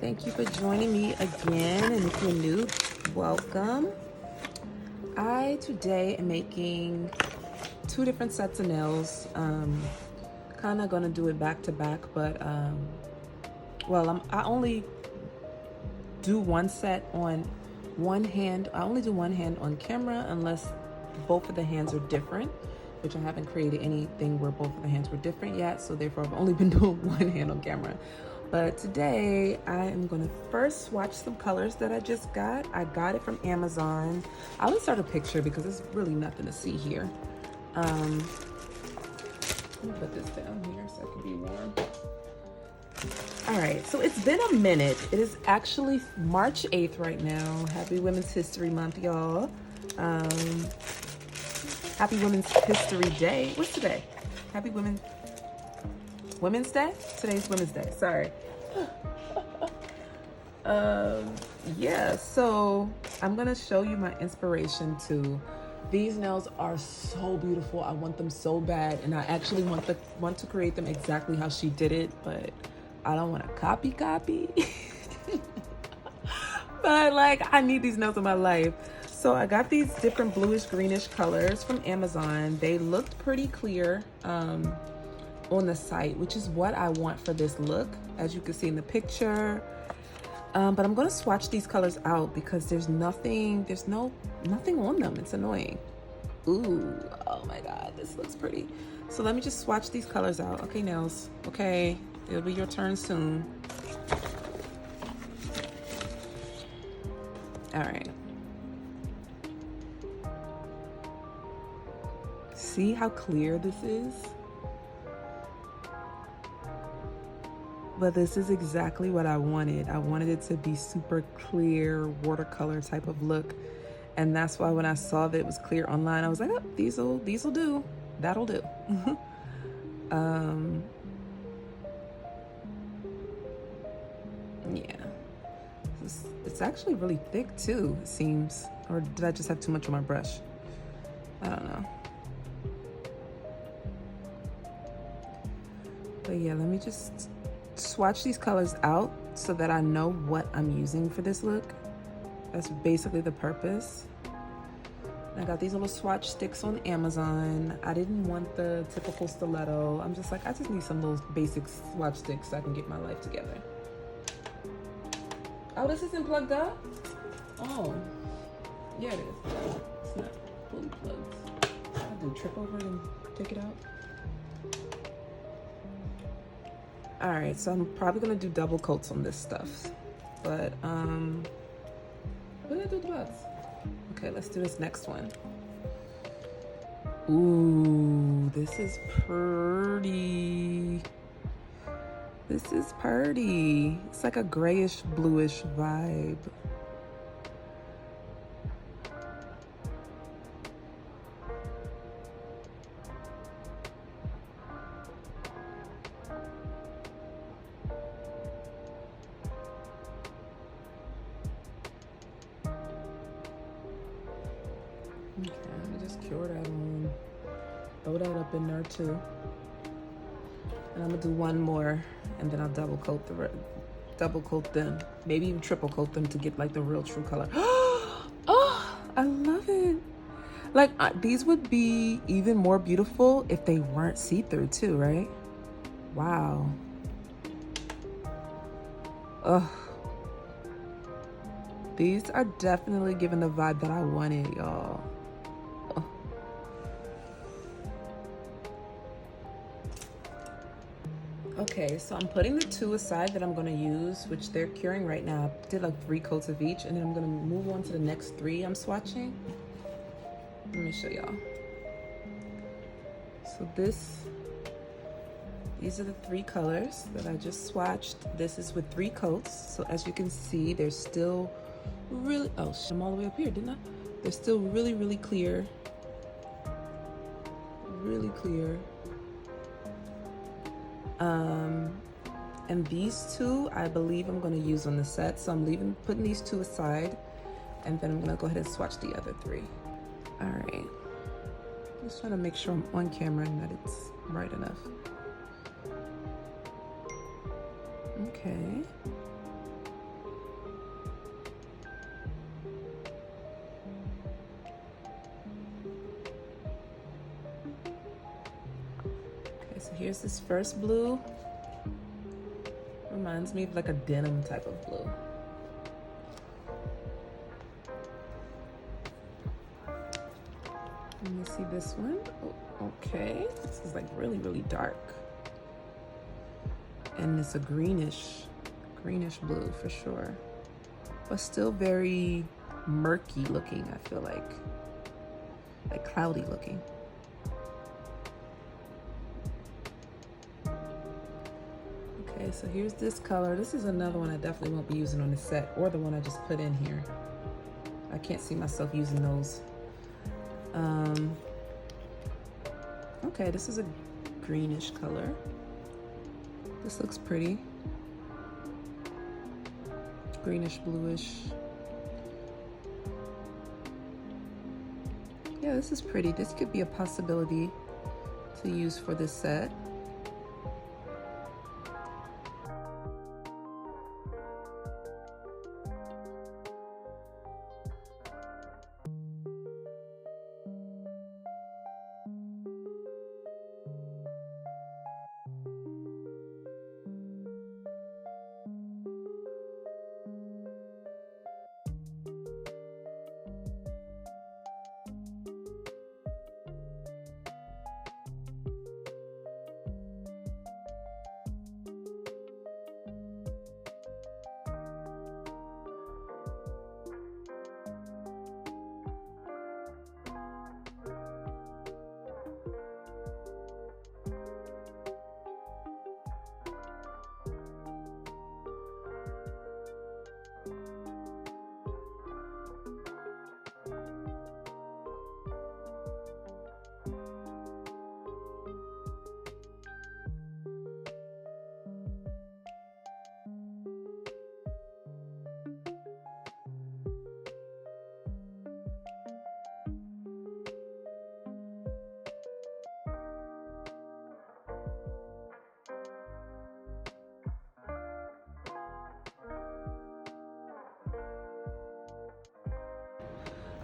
Thank you for joining me again, and if you're new, welcome. I today am making two different sets of nails. Kind of gonna do it back to back, but I only do one set on one hand. I only do one hand on camera unless both of the hands are different, which I haven't created anything where both of the hands were different yet, so therefore I've only been doing one hand on camera. But today I am going to first swatch some colors that I just got. I got it from Amazon. I'll insert a picture because there's really nothing to see here. Let me put this down here so it can be warm. All right, so it's been a minute. It is actually March 8th right now. Happy Women's History Month, y'all. Happy Women's History Day. What's today? Happy Women's Day? Today's Women's Day, sorry. Yeah, so I'm gonna show you my inspiration too. These nails are so beautiful. I want them so bad, and I actually want to create them exactly how she did it, but I don't want to copy. But like, I need these nails in my life. So I got these different bluish greenish colors from Amazon. They looked pretty clear on the site, which is what I want for this look, as you can see in the picture. But I'm gonna swatch these colors out because there's nothing on them. It's annoying. Ooh, oh my God, this looks pretty. So let me just swatch these colors out. Okay, nails, okay, it'll be your turn soon. All right. See how clear this is? But this is exactly what I wanted. I wanted it to be super clear, watercolor type of look. And that's why when I saw that it was clear online, I was like, oh, these'll do. That'll do. Yeah. It's actually really thick too, it seems. Or did I just have too much on my brush? I don't know. But yeah, let me just swatch these colors out so that I know what I'm using for this look. That's basically the purpose. I got these little swatch sticks on Amazon. I didn't want the typical stiletto. I'm just like, I just need some little basic swatch sticks so I can get my life together. Oh, this isn't plugged up? Oh, yeah it is. It's not fully plugged. I do trip over it and take it out. All right, so I'm probably gonna do double coats on this stuff, but what did I do with the box? Okay, let's do this next one. Ooh, this is pretty. This is pretty. It's like a grayish bluish vibe. Okay, I'm gonna just cure that on. Throw that up in there too. And I'm gonna do one more, and then I'll double coat them, maybe even triple coat them to get like the real true color. Oh, I love it. Like these would be even more beautiful if they weren't see-through too, right? Wow. Ugh. These are definitely giving the vibe that I wanted, y'all. Okay, so I'm putting the two aside that I'm gonna use, which they're curing right now. I did like 3 coats of each, and then I'm gonna move on to the next 3 I'm swatching. Let me show y'all. So these are the 3 colors that I just swatched. This is with 3 coats. So as you can see, they're still really, oh, I'm all the way up here, didn't I? They're still really, really clear. Really clear. And these 2, I believe I'm gonna use on the set. So I'm putting these 2 aside, and then I'm gonna go ahead and swatch the other 3. All right. Just trying to make sure I'm on camera and that it's bright enough. Okay. here's this first blue. Reminds me of like a denim type of blue. Let me see this one. Oh, okay, this is like really, really dark. And it's a greenish blue for sure. But still very murky looking, I feel like cloudy looking. Okay, so here's this color. This is another one I definitely won't be using on the set, or the one I just put in here. I can't see myself using those. Okay, this is a greenish color. This looks pretty. Greenish, bluish. Yeah, this is pretty. This could be a possibility to use for this set.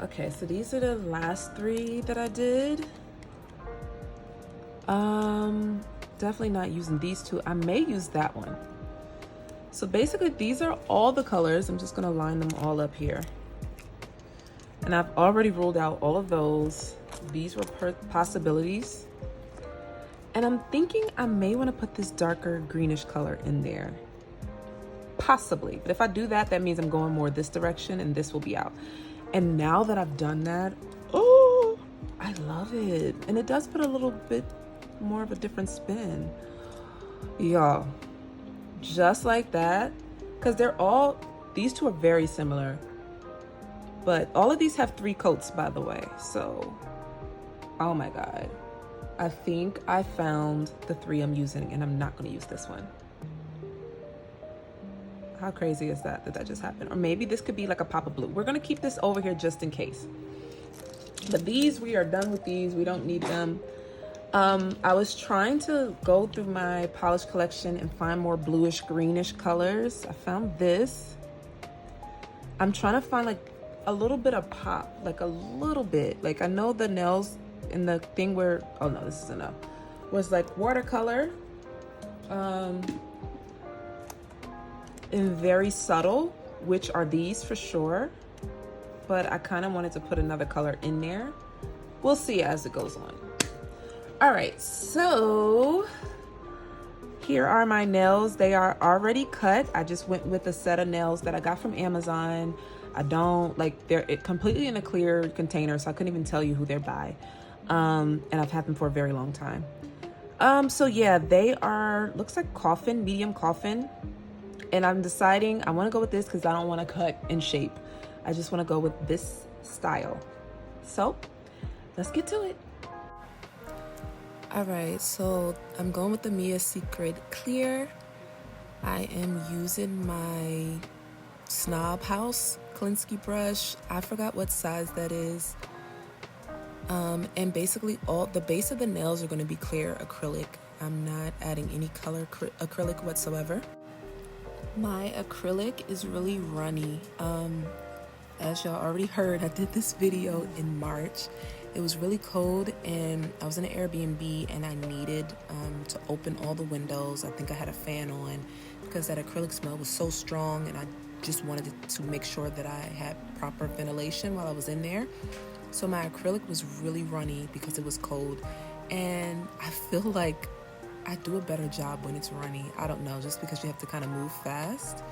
Okay, so these are the last three that I did. Definitely not using these two. I may use that one. So basically these are all the colors. I'm just gonna line them all up here. And I've already ruled out all of those. These were possibilities. And I'm thinking I may wanna put this darker greenish color in there. Possibly, but if I do that, that means I'm going more this direction and this will be out. And now that I've done that, oh, I love it. And it does put a little bit more of a different spin. Y'all, just like that, because these two are very similar. But all of these have 3 coats, by the way. So, oh my God. I think I found the 3 I'm using, and I'm not gonna use this one. How crazy is that that just happened? Or maybe this could be like a pop of blue. We're gonna keep this over here just in case. But these, we are done with these. We don't need them. I was trying to go through my polish collection and find more bluish greenish colors. I found this. I'm trying to find like a little bit of pop, like a little bit. Like I know the nails in the thing where, oh no, this is enough, was like watercolor. And very subtle, which are these for sure, but I kind of wanted to put another color in there. We'll see as it goes on. All right, so here are my nails. They are already cut. I just went with a set of nails that I got from Amazon. I don't like, they're completely in a clear container, so I couldn't even tell you who they're by. And I've had them for a very long time. So yeah, they are, looks like coffin, medium coffin. And I'm deciding I want to go with this because I don't want to cut in shape. I just want to go with this style. So let's get to it. All right, so I'm going with the Mia Secret Clear. I am using my Snob House Klinsky brush. I forgot what size that is. And basically the base of the nails are going to be clear acrylic. I'm not adding any color acrylic whatsoever. My acrylic is really runny. As y'all already heard, I did this video in March It was really cold, and I was in an Airbnb, and I needed to open all the windows. I think I had a fan on because that acrylic smell was so strong, and I just wanted to make sure that I had proper ventilation while I was in there. So my acrylic was really runny because it was cold, and I feel like I do a better job when it's runny. I don't know, just because you have to kind of move fast.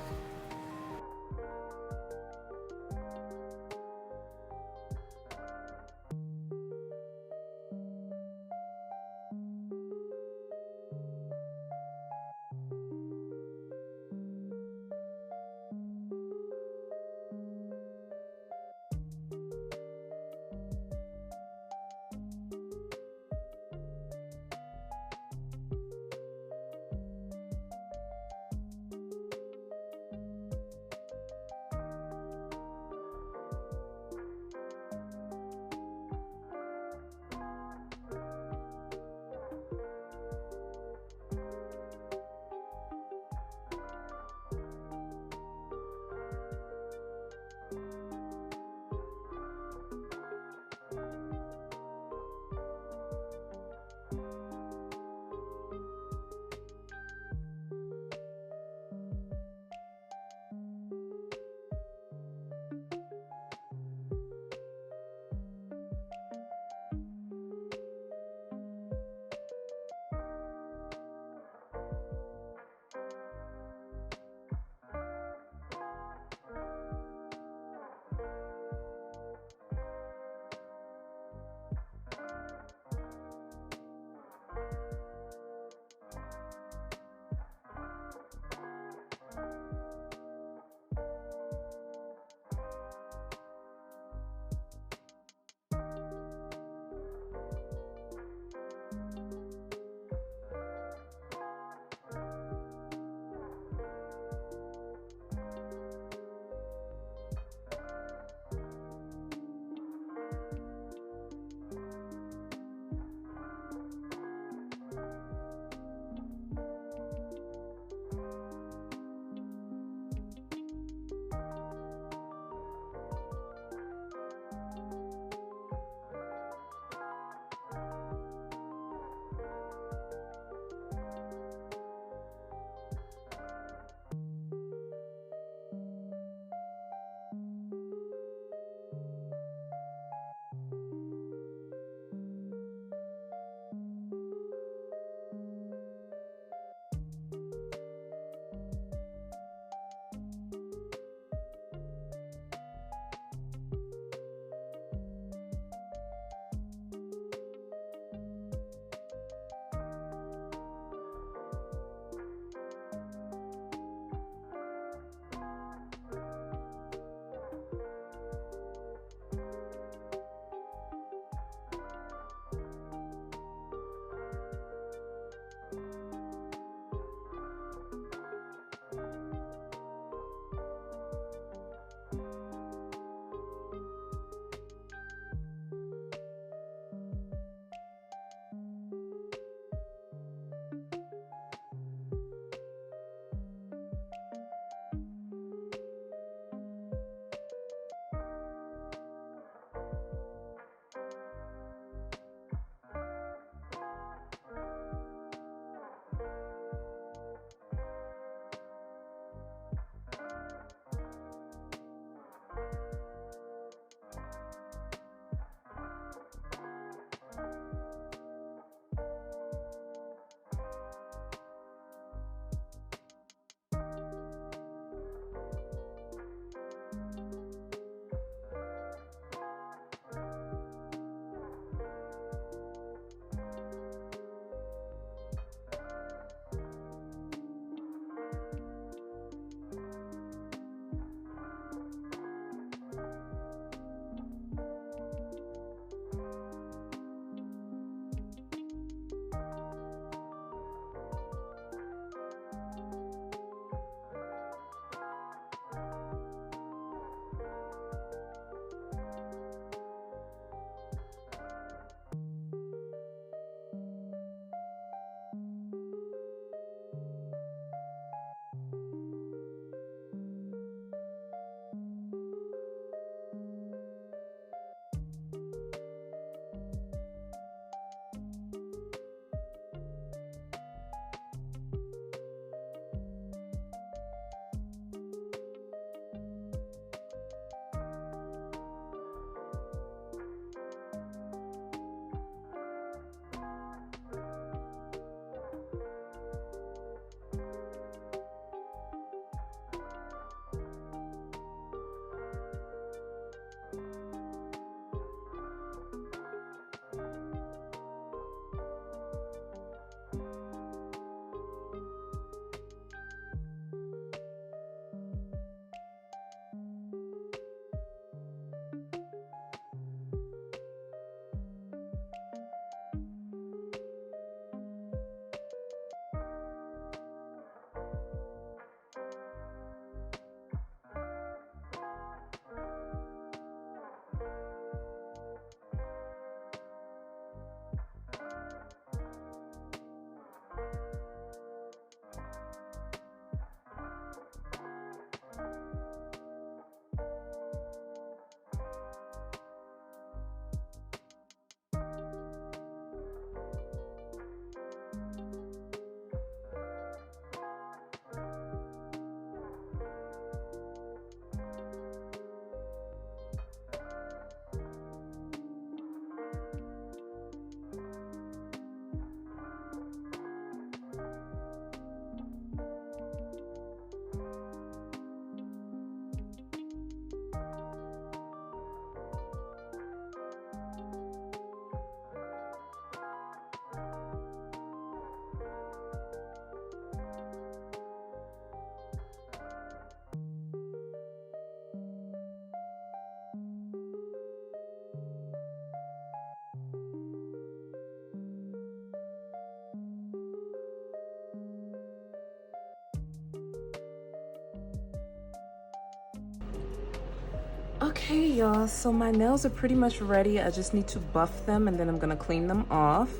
Okay, y'all, so my nails are pretty much ready. I just need to buff them and then I'm gonna clean them off.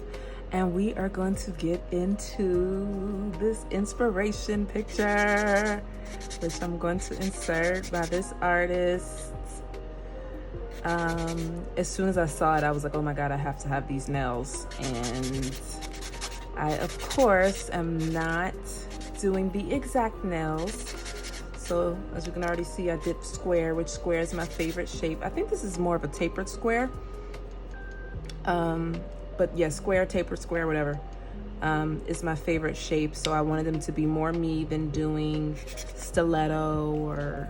And we are going to get into this inspiration picture, which I'm going to insert by this artist. As soon as I saw it, I was like, oh my God, I have to have these nails. And I, of course, am not doing the exact nails. So as you can already see, I did square, which square is my favorite shape. I think this is more of a tapered square. But yeah, square, tapered square, whatever, is my favorite shape. So I wanted them to be more me than doing stiletto or,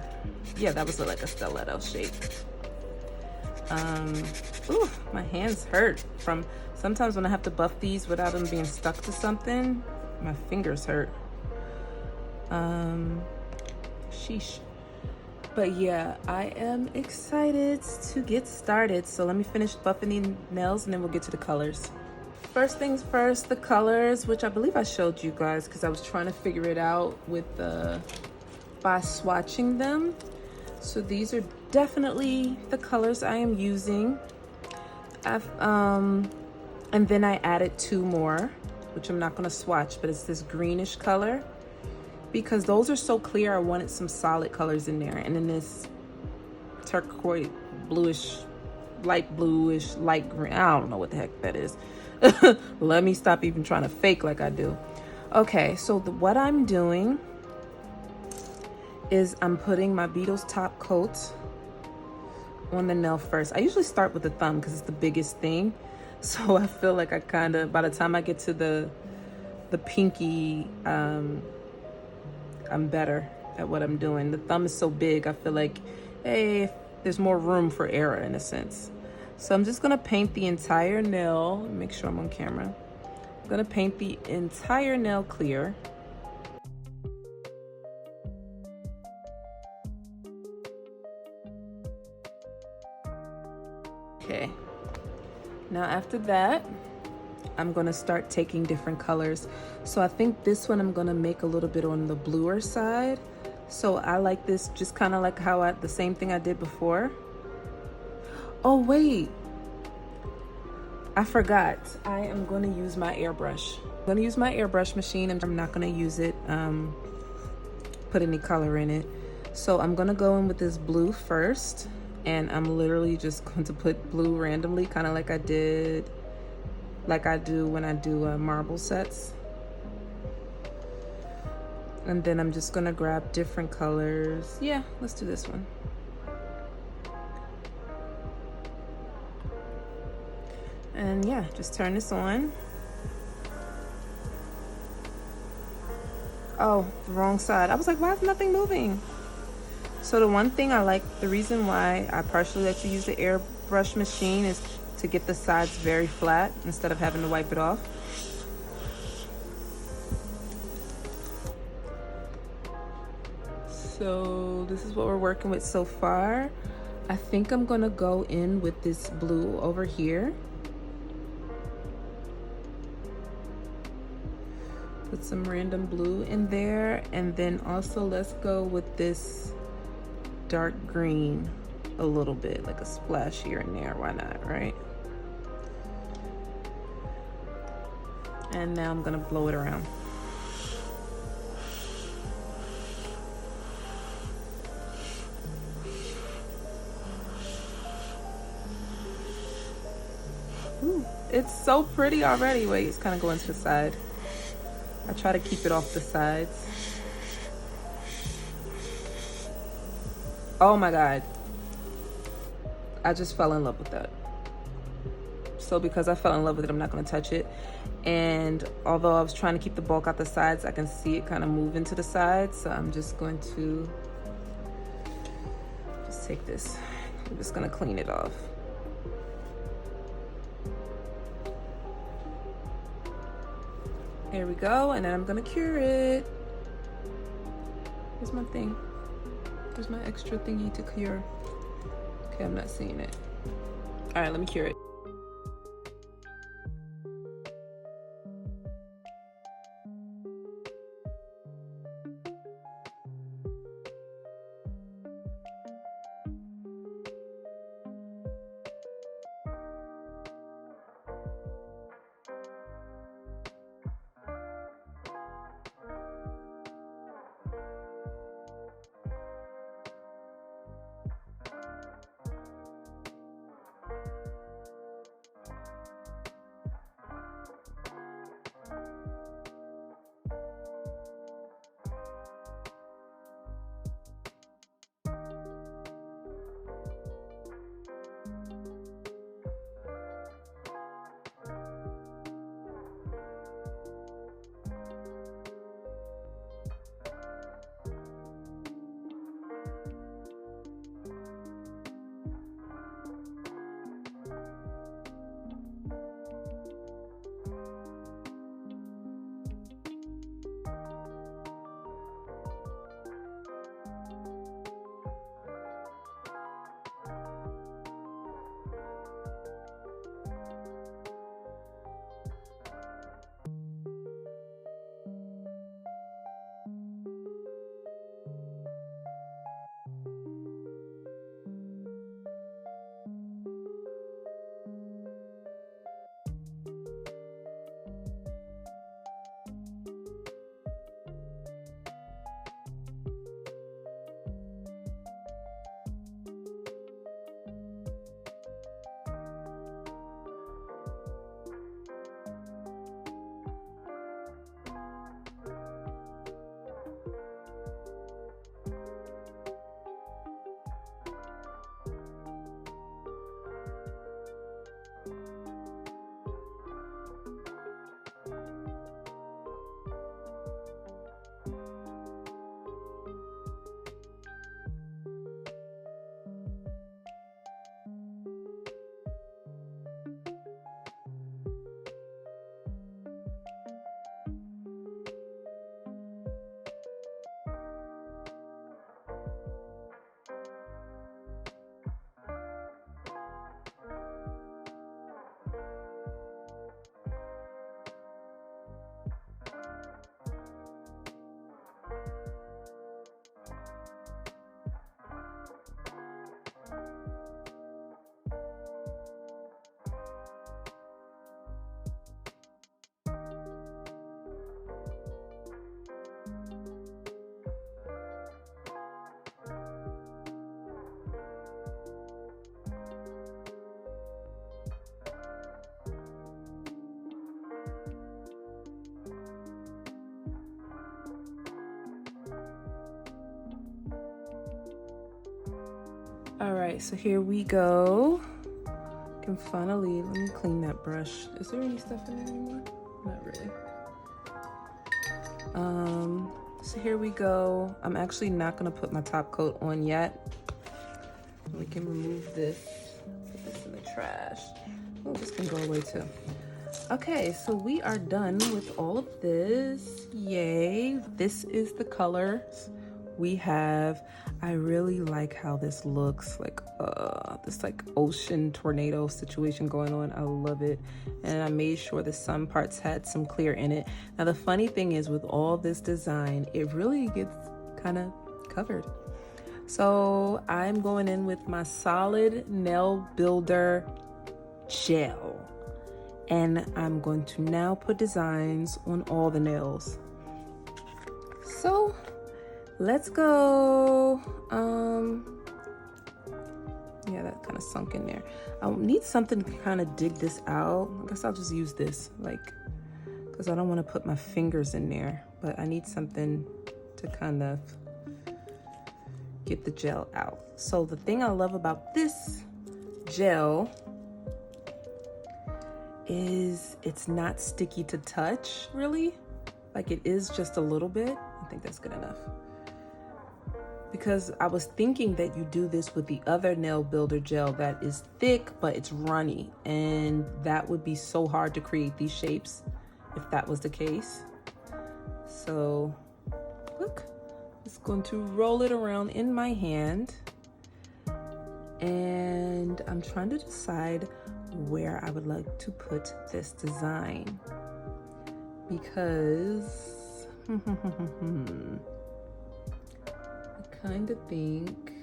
yeah, that was like a stiletto shape. Ooh, my hands hurt from sometimes when I have to buff these without them being stuck to something, my fingers hurt. Sheesh. But yeah, I am excited to get started. So let me finish buffing the nails and then we'll get to the colors. First things first, the colors, which I believe I showed you guys because I was trying to figure it out with by swatching them. So these are definitely the colors I am using. And then I added 2 more, which I'm not gonna swatch, but it's this greenish color. Because those are so clear, I wanted some solid colors in there. And then this turquoise, bluish, light bluish, light green. I don't know what the heck that is. Let me stop even trying to fake like I do. Okay, so what I'm doing is I'm putting my Beetles top coat on the nail first. I usually start with the thumb because it's the biggest thing. So I feel like I kind of, by the time I get to the pinky, I'm better at what I'm doing. The thumb is so big, I feel like, hey, there's more room for error in a sense. So I'm just gonna paint the entire nail, make sure I'm on camera. I'm gonna paint the entire nail clear. Okay, now after that, I'm gonna start taking different colors. So I think this one I'm gonna make a little bit on the bluer side. So I like this just kind of like how the same thing I did before. Oh wait, I forgot. I am gonna use my airbrush. I'm gonna use my airbrush machine and I'm not gonna use it, put any color in it. So I'm gonna go in with this blue first and I'm literally just going to put blue randomly, kind of like I do when I do marble sets. And then I'm just gonna grab different colors. Yeah, let's do this one. And yeah, just turn this on. Oh, the wrong side. I was like, why is nothing moving? So the one thing I like, the reason why I partially let you use the airbrush machine is to get the sides very flat instead of having to wipe it off. So this is what we're working with so far. I think I'm gonna go in with this blue over here. Put some random blue in there. And then also let's go with this dark green a little bit, like a splash here and there. Why not, right? And now I'm gonna blow it around. Ooh, it's so pretty already. Wait, it's kind of going to the side. I try to keep it off the sides. Oh my God. I just fell in love with that. So because I fell in love with it, I'm not gonna touch it. And although I was trying to keep the bulk out the sides, I can see it kind of move into the sides. So I'm just going to just take this. I'm just gonna clean it off. There we go, and then I'm gonna cure it. Where's my thing? Where's my extra thingy to cure? Okay, I'm not seeing it. All right, let me cure it. All right, so here we go. Can finally, let me clean that brush. Is there any stuff in there anymore? Not really. So here we go. I'm actually not gonna put my top coat on yet. We can remove this, put this in the trash. Oh, this can go away too. Okay, so we are done with all of this. Yay. This is the colors we have. I really like how this looks, like this like ocean tornado situation going on. I love it. And I made sure that some parts had some clear in it. Now the funny thing is, with all this design, it really gets kind of covered. So I'm going in with my solid nail builder gel. And I'm going to now put designs on all the nails. So let's go. Yeah, that kind of sunk in there. I need something to kind of dig this out. I guess I'll just use this, like, because I don't want to put my fingers in there, but I need something to kind of get the gel out. So the thing I love about this gel is it's not sticky to touch, really. Like, it is just a little bit. I think that's good enough. Because I was thinking that you do this with the other nail builder gel that is thick, but it's runny. And that would be so hard to create these shapes if that was the case. So, look, it's going to roll it around in my hand. And I'm trying to decide where I would like to put this design. Because I kind of think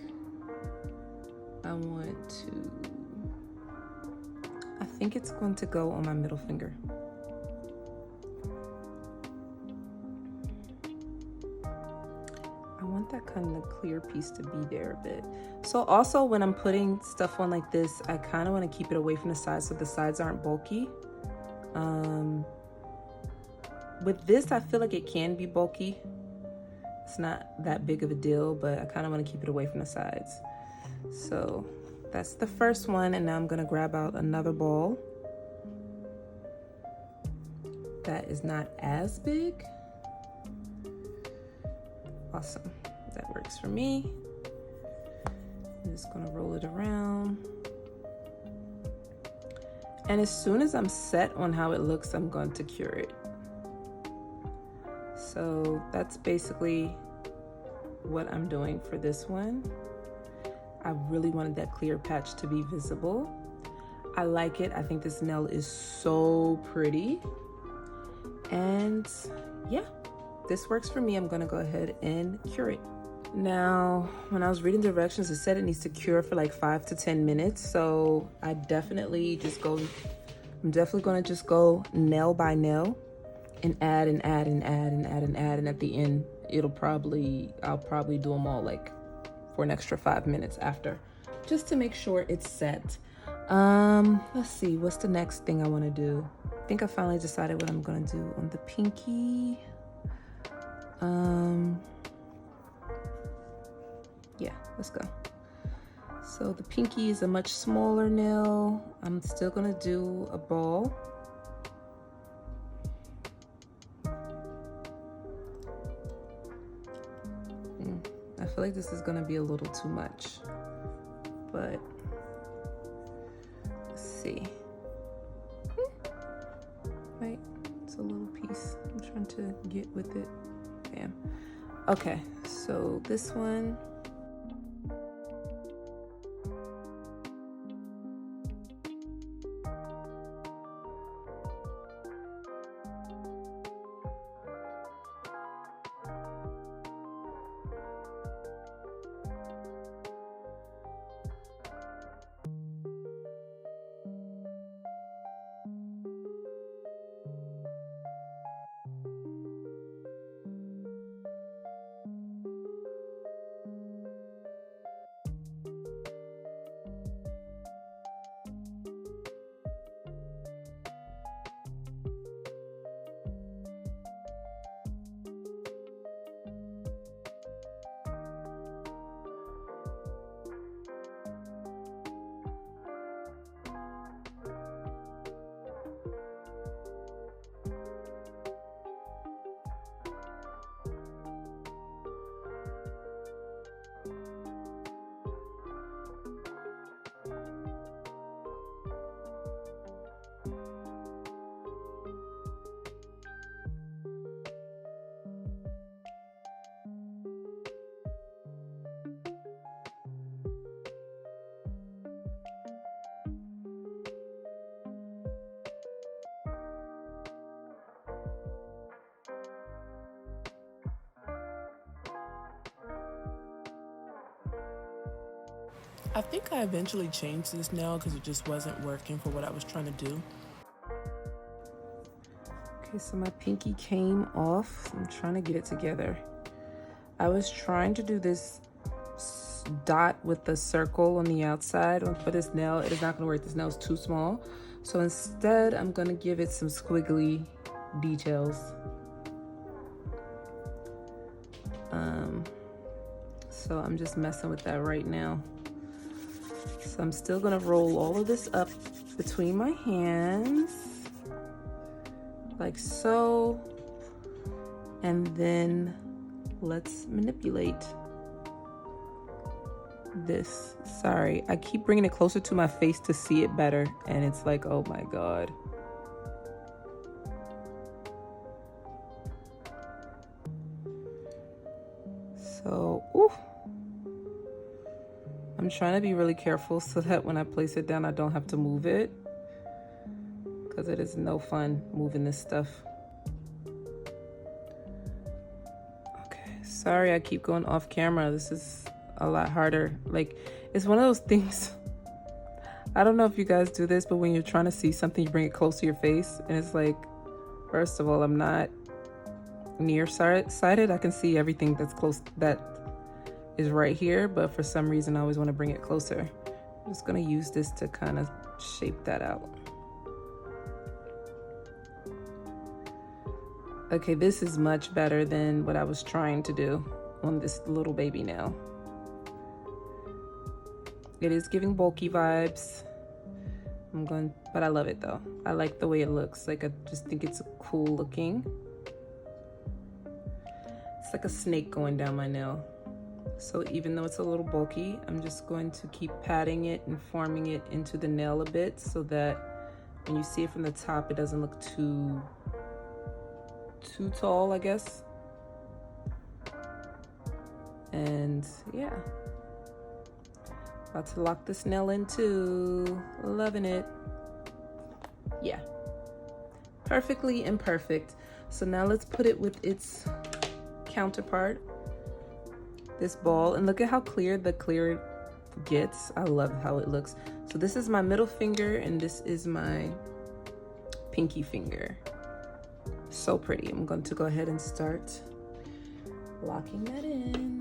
I think it's going to go on my middle finger. I want that kind of clear piece to be there a bit. So also when I'm putting stuff on like this, I kind of want to keep it away from the sides so the sides aren't bulky. With this, I feel like it can be bulky. It's not that big of a deal, but I kind of want to keep it away from the sides. So that's the first one, and now I'm gonna grab out another ball that is not as big. Awesome, that works for me. I'm just gonna roll it around. And as soon as I'm set on how it looks, I'm going to cure it. So that's basically what I'm doing for this one. I really wanted that clear patch to be visible. I like it. I think this nail is so pretty. And yeah, this works for me. I'm gonna go ahead and cure it. Now, when I was reading directions, it said it needs to cure for like 5 to 10 minutes. So I'm definitely gonna just go nail by nail and add and add and add and add and add. And at the end, I'll probably do them all like for an extra 5 minutes after, just to make sure it's set. Let's see, what's the next thing I want to do? I think I finally decided what I'm gonna do on the pinky. Yeah, let's go. So the pinky is a much smaller nail. I'm still gonna do a ball. I feel like this is gonna be a little too much, but let's see. Right, it's a little piece. I'm trying to get with it. Bam. Okay, so this one. I think I eventually changed this nail because it just wasn't working for what I was trying to do. Okay, so my pinky came off. I'm trying to get it together. I was trying to do this dot with the circle on the outside for this nail. It is not going to work. This nail is too small. So instead, I'm going to give it some squiggly details. So I'm just messing with that right now. So I'm still going to roll all of this up between my hands, like so. And then let's manipulate this. Sorry, I keep bringing it closer to my face to see it better, and it's like, oh my god. So, ooh. I'm trying to be really careful so that when I place it down, I don't have to move it, because it is no fun moving this stuff. Okay, sorry I keep going off camera. This is a lot harder. Like, it's one of those things. I don't know if you guys do this, but when you're trying to see something, you bring it close to your face, and it's like, first of all, I'm not nearsighted. I can see everything that's close, that is right here, but for some reason I always want to bring it closer. I'm just gonna use this to kind of shape that out. Okay, this is much better than what I was trying to do on this little baby nail. It is giving bulky vibes. But I love it though. I like the way it looks. Like, I just think it's cool looking. It's like a snake going down my nail. So even though it's a little bulky, I'm just going to keep patting it and forming it into the nail a bit so that when you see it from the top, it doesn't look too tall, I guess. And yeah, about to lock this nail in too. Loving it. Yeah, perfectly imperfect. So now let's put it with its counterpart, this ball, and look at how clear it gets. I love how it looks. So this is my middle finger and this is my pinky finger. So pretty. I'm going to go ahead and start locking that in.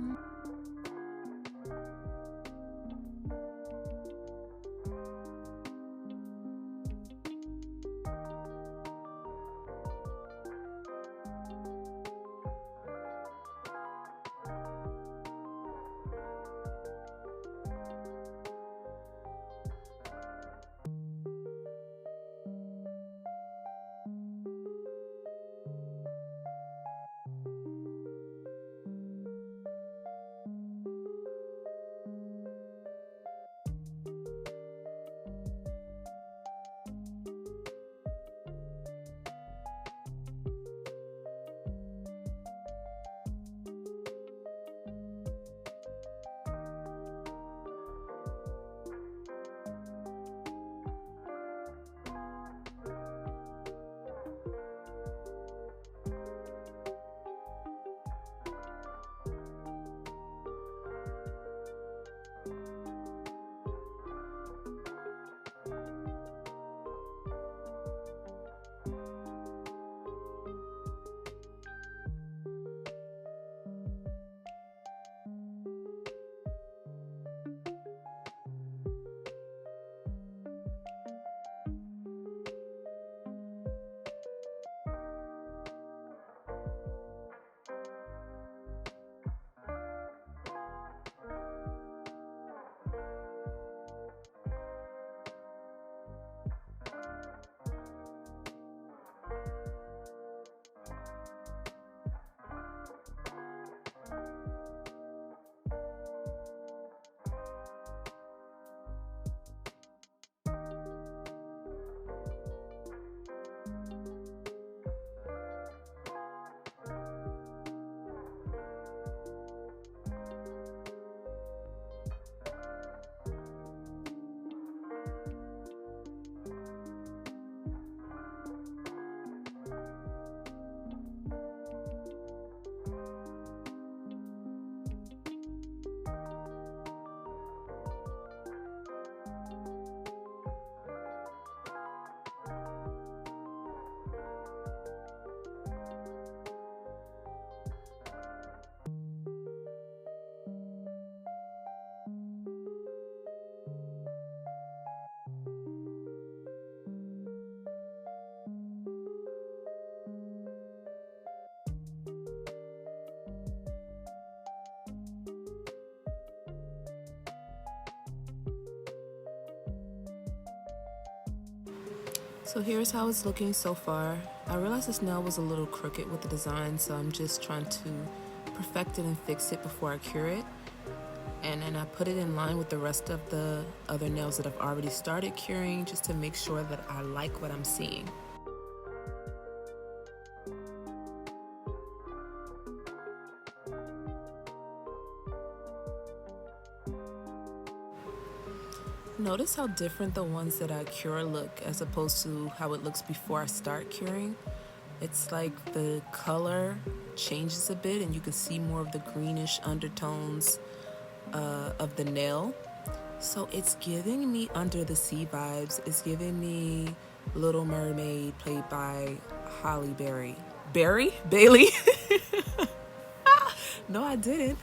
So here's how it's looking so far. I realized this nail was a little crooked with the design, so I'm just trying to perfect it and fix it before I cure it. And then I put it in line with the rest of the other nails that I've already started curing, just to make sure that I like what I'm seeing. Notice how different the ones that I cure look as opposed to how it looks before I start curing. It's like the color changes a bit and you can see more of the greenish undertones of the nail. So it's giving me Under the Sea vibes. It's giving me Little Mermaid played by Halle Berry. Bailey? No, I didn't.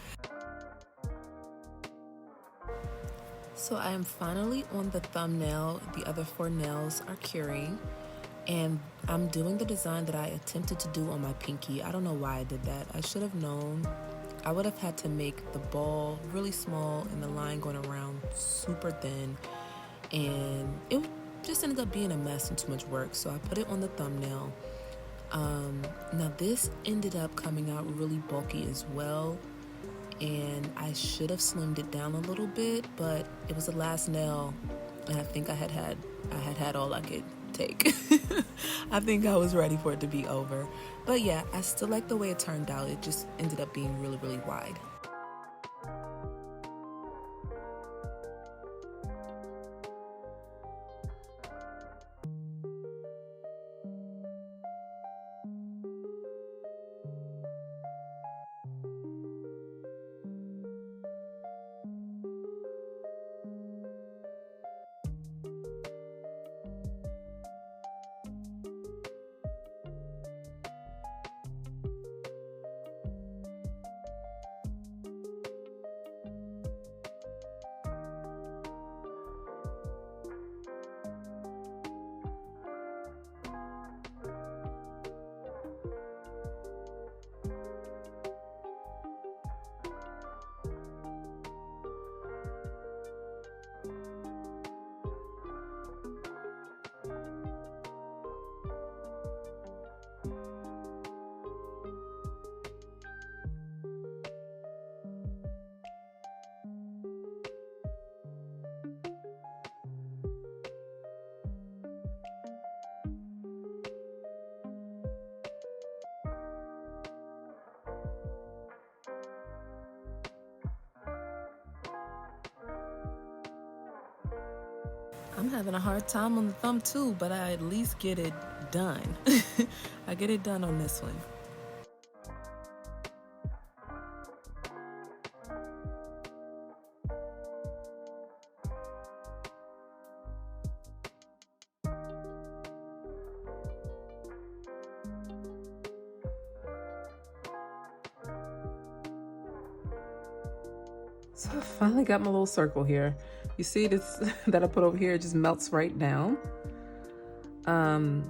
So I am finally on the thumbnail. The other 4 nails are curing. And I'm doing the design that I attempted to do on my pinky. I don't know why I did that. I should have known. I would have had to make the ball really small and the line going around super thin. And it just ended up being a mess and too much work. So I put it on the thumbnail. Now this ended up coming out really bulky as well. And I should have slimmed it down a little bit, but it was the last nail. And I think I had all I could take. I think I was ready for it to be over. But yeah, I still like the way it turned out. It just ended up being really, really wide. I'm having a hard time on the thumb too, but I at least get it done. I get it done on this one. So I finally got my little circle here. You see this that I put over here, it just melts right down. And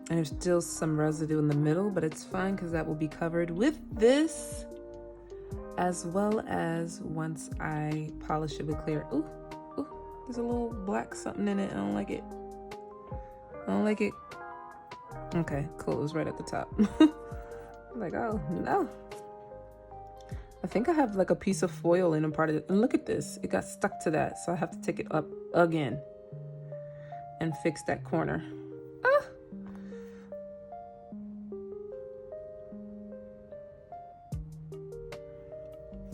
there's still some residue in the middle, but it's fine because that will be covered with this, as well as once I polish it with clear. Ooh, there's a little black something in it. I don't like it. I don't like it. Okay, cool. It was right at the top. Like, oh no. I think I have like a piece of foil in a part of it. And look at this. It got stuck to that. So I have to take it up again and fix that corner. Ah!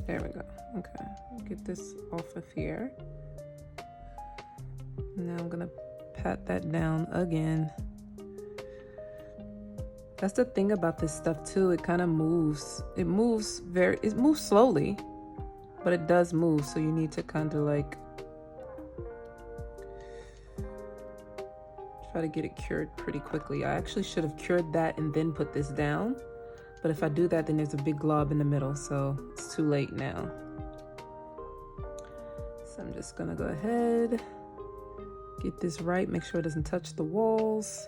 There we go. Okay. Get this off of here. Now I'm going to pat that down again. That's the thing about this stuff too. It kind of moves. It moves slowly, but it does move. So you need to kind of like try to get it cured pretty quickly. I actually should have cured that and then put this down. But if I do that, then there's a big glob in the middle. So it's too late now. So I'm just gonna go ahead, get this right, make sure it doesn't touch the walls.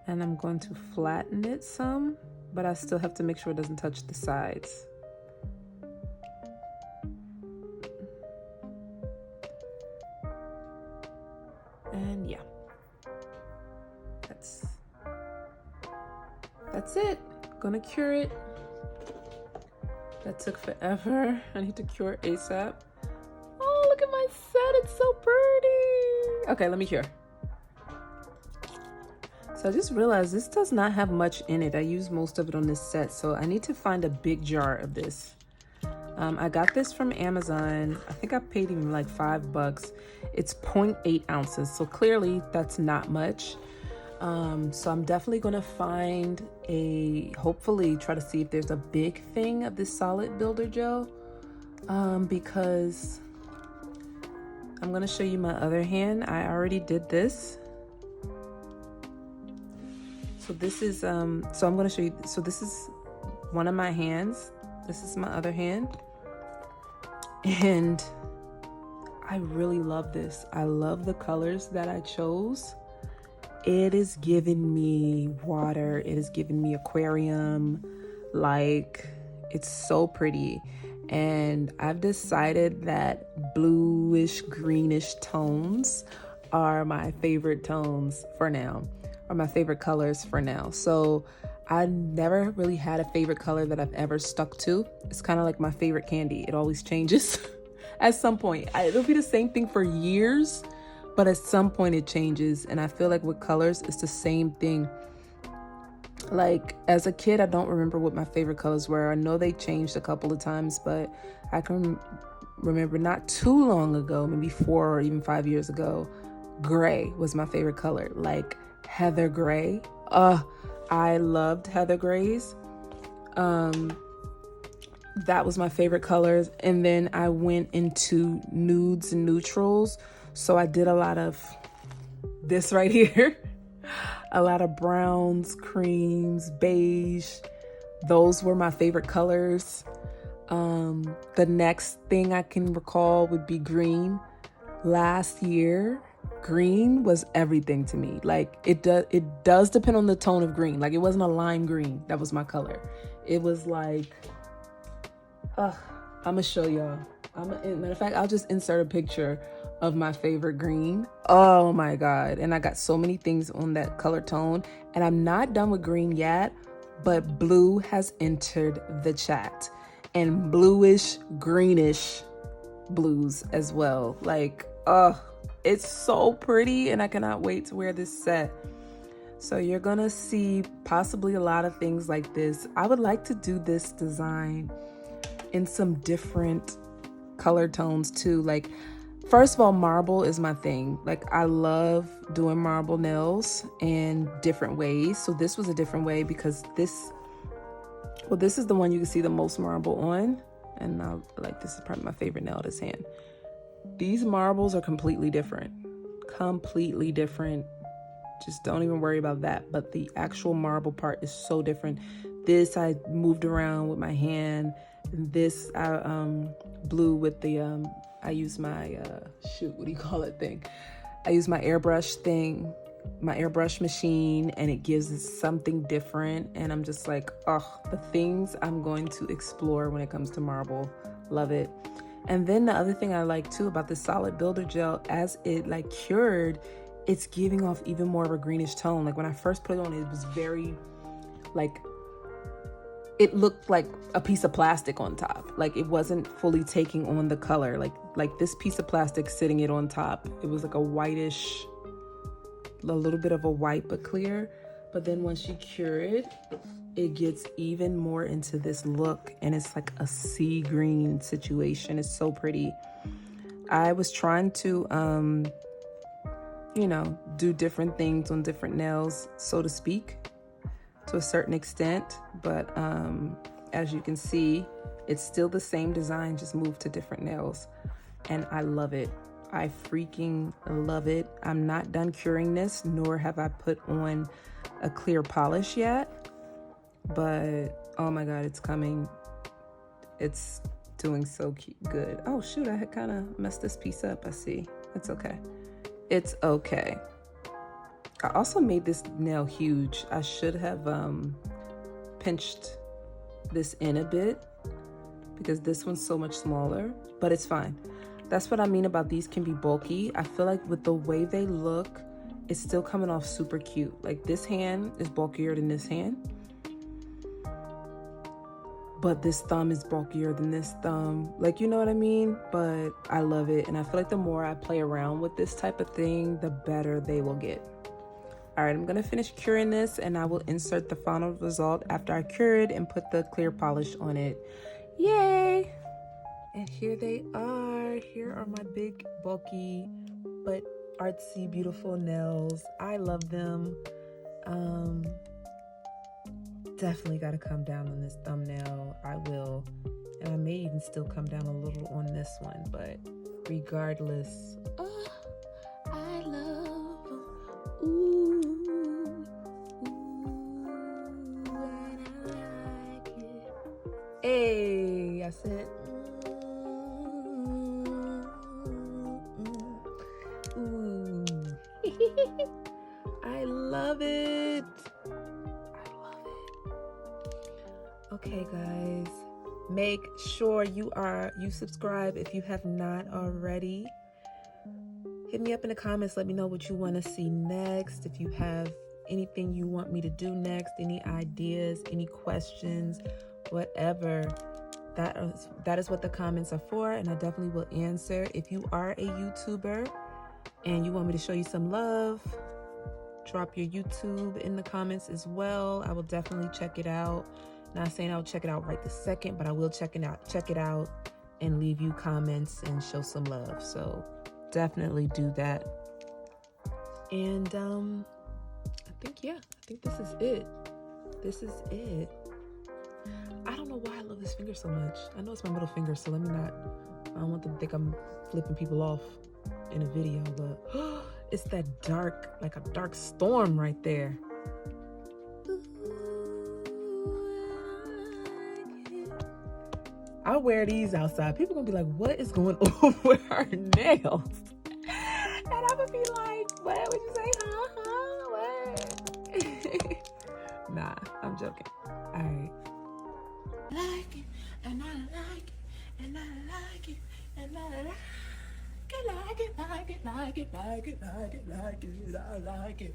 And I'm going to flatten it some, but I still have to make sure it doesn't touch the sides. And yeah. that's it. Gonna cure it. That took forever. I need to cure ASAP. Oh, look at my set. It's so pretty. Okay, let me cure. So I just realized this does not have much in it. I used most of it on this set, so I need to find a big jar of this. I got this from Amazon. I think I paid him like $5. It's 0.8 ounces, so clearly that's not much. So I'm definitely gonna find hopefully try to see if there's a big thing of this solid builder gel, because I'm gonna show you my other hand. I already did this. So this is, so I'm gonna show you, so this is one of my hands. This is my other hand. And I really love this. I love the colors that I chose. It is giving me water. It is giving me aquarium. Like, it's so pretty. And I've decided that bluish, greenish tones are my favorite tones for now, or my favorite colors for now. So I never really had a favorite color that I've ever stuck to. It's kind of like my favorite candy. It always changes at some point. It'll be the same thing for years, but at some point it changes. And I feel like with colors, it's the same thing. Like as a kid, I don't remember what my favorite colors were. I know they changed a couple of times, but I can remember not too long ago, maybe 4 or even 5 years ago, gray was my favorite color, like heather gray. I loved heather grays. That was my favorite colors. And then I went into nudes and neutrals. So I did a lot of this right here. A lot of browns, creams, beige. Those were my favorite colors. The next thing I can recall would be green. Last year, green was everything to me. Like it does depend on the tone of green. Like it wasn't a lime green that was my color. It was like, I'm gonna show y'all. Matter of fact, I'll just insert a picture of my favorite green. Oh my God. And I got so many things on that color tone, and I'm not done with green yet, but blue has entered the chat, and bluish, greenish blues as well. Like, it's so pretty, and I cannot wait to wear this set. So you're gonna see possibly a lot of things like this. I would like to do this design in some different color tones too. Like, first of all, marble is my thing. Like, I love doing marble nails in different ways. So this was a different way because this is the one you can see the most marble on. And this is probably my favorite nail of this hand. These marbles are completely different. Completely different. Just don't even worry about that. But the actual marble part is so different. This I moved around with my hand. This I blew with the I use my what do you call it thing? I use my airbrush thing, my airbrush machine, and it gives it something different. And I'm just like, the things I'm going to explore when it comes to marble. Love it. And then the other thing I like too about this solid builder gel, as it like cured, it's giving off even more of a greenish tone. Like when I first put it on, it was very like, it looked like a piece of plastic on top. Like it wasn't fully taking on the color. Like this piece of plastic sitting it on top. It was like a whitish, a little bit of a white but clear. But then once you cure it, it gets even more into this look, and it's like a sea green situation. It's so pretty. I was trying to, do different things on different nails, so to speak, to a certain extent. But as you can see, it's still the same design, just moved to different nails. And I love it. I freaking love it. I'm not done curing this, nor have I put on a clear polish yet. But oh my God, it's coming. It's doing so good. Oh shoot, I had kind of messed this piece up. I see. It's okay. It's okay. I also made this nail huge. I should have pinched this in a bit because this one's so much smaller, but it's fine. That's what I mean about these can be bulky. I feel like with the way they look, it's still coming off super cute. Like this hand is bulkier than this hand. but this thumb is bulkier than this thumb. Like, you know what I mean? But I love it. And I feel like the more I play around with this type of thing, the better they will get. All right, I'm gonna finish curing this and I will insert the final result after I cure it and put the clear polish on it. Yay! And here they are. Here are my big, bulky, but artsy, beautiful nails. I love them. Definitely gotta come down on this thumbnail. I will. And I may even still come down a little on this one, but regardless. Oh, I love. Ooh, and I like it. Hey, I said. Ooh. I love it. Okay, guys, make sure you subscribe if you have not already. Hit me up in the comments. Let me know what you want to see next. If you have anything you want me to do next, any ideas, any questions, whatever, that is what the comments are for, and I definitely will answer. If you are a YouTuber and you want me to show you some love, drop your YouTube in the comments as well. I will definitely check it out. Not saying I'll check it out right this second, but I will check it out and leave you comments and show some love. So definitely do that. And I think this is it. This is it. I don't know why I love this finger so much. I know it's my middle finger, so I don't want them to think I'm flipping people off in a video, but it's that dark, like a dark storm right there. I'll wear these outside. People gonna be like, what is going on with her nails? And I'm gonna be like, what would you say? What? Nah, I'm joking. All right. I like it, and I like it, and I like it, and I like it, I like it, I like it, I like it, I like it, I like it.